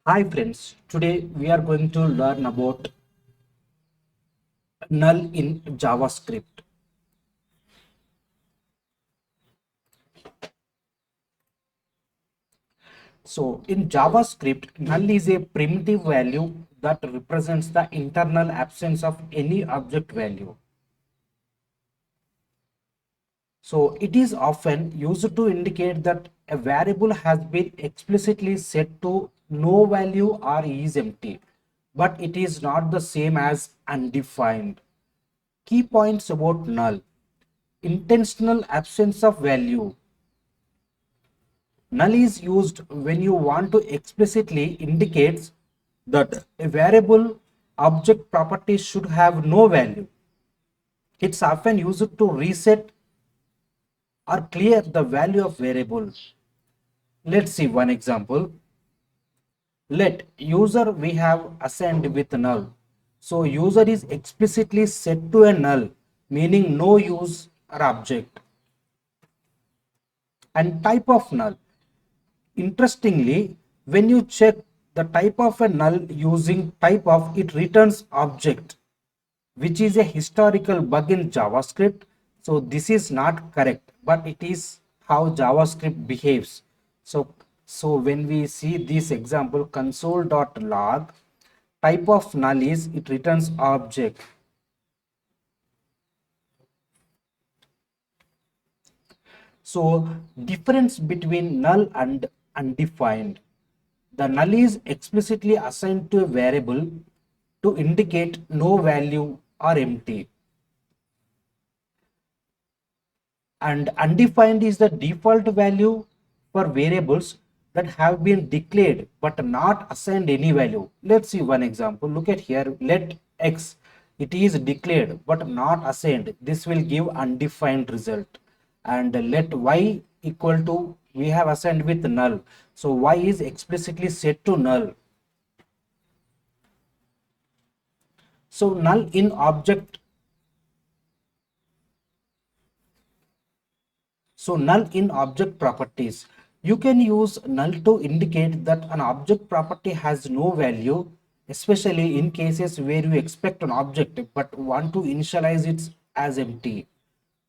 Hi friends, today we are going to learn about null in JavaScript. So in JavaScript, null is a primitive value that represents the internal absence of any object value. So it is often used to indicate that a variable has been explicitly set to no value or is empty, but it is not the same as undefined. Key points about null: intentional absence of value. Null is used when you want to explicitly indicate that a variable object property should have no value. It's often used to reset or clear the value of variable. Let's see one example. Let user we have assigned with null. So user is explicitly set to a null, meaning no use or object. And type of null. Interestingly, when you check the type of a null using type of, it returns object, which is a historical bug in JavaScript. So this is not correct, but it is how JavaScript behaves. So when we see this example, console.log, type of null is it returns object. So difference between null and undefined. The null is explicitly assigned to a variable to indicate no value or empty. And undefined is the default value for variables that have been declared but not assigned any value. Let's see one example. Look at here. Let x, it is declared but not assigned. This will give undefined result. And let y equal to, we have assigned with null. So y is explicitly set to null. So null in object. So null in object properties. You can use null to indicate that an object property has no value, especially in cases where you expect an object but want to initialize it as empty.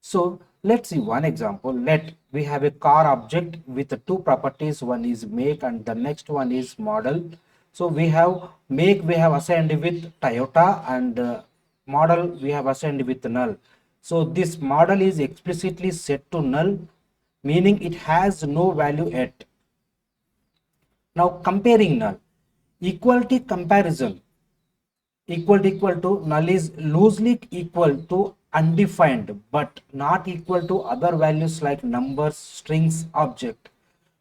So let's see one example. Let we have a car object with two properties. One is make and the next one is model. So we have make we have assigned with Toyota and model we have assigned with null. So this model is explicitly set to null, meaning it has no value yet. Now comparing null, equality comparison. Equal to null is loosely equal to undefined but not equal to other values like numbers, strings, object.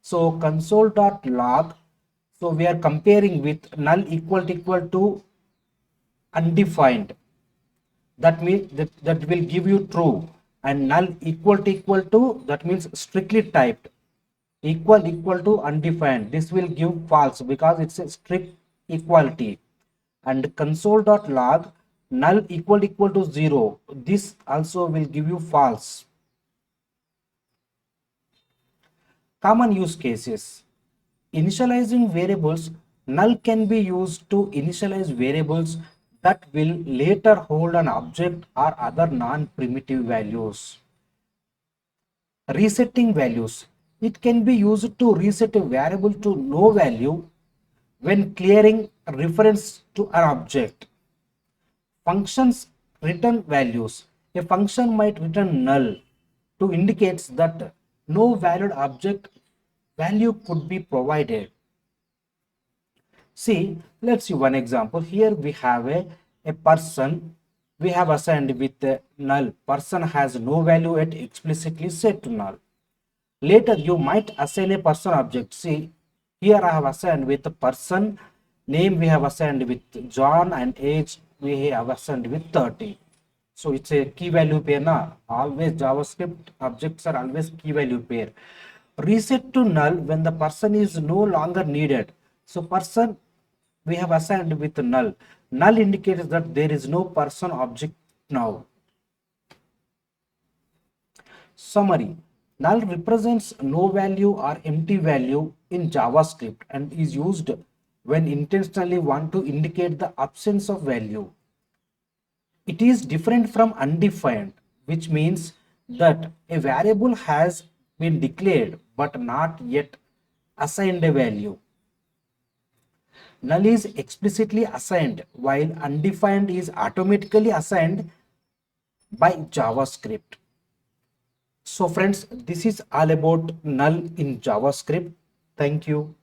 So console.log, so we are comparing with null equal to undefined. That means that will give you true, and null equal to that means strictly typed. Equal to undefined, this will give false because it's a strict equality. And console.log, null equal to 0, this also will give you false. Common use cases: initializing variables. Null can be used to initialize variables that will later hold an object or other non-primitive values. Resetting values, it can be used to reset a variable to no value when clearing reference to an object. Functions return values. A function might return null to indicate that no valid object value could be provided. See, let's see one example. Here we have a person we have assigned with a null. Person has no value yet explicitly set to null. Later you might assign a person object. See, here I have assigned with the person, name we have assigned with John, and age we have assigned with 30. So it's a key value pair now. Always JavaScript objects are always key value pair. Reset to null when the person is no longer needed. So person we have assigned with null. Null indicates that there is no person object now. Summary: null represents no value or empty value in JavaScript and is used when intentionally want to indicate the absence of value. It is different from undefined, which means that a variable has been declared but not yet assigned a value. Null is explicitly assigned while undefined is automatically assigned by JavaScript. So friends, this is all about null in JavaScript. Thank you.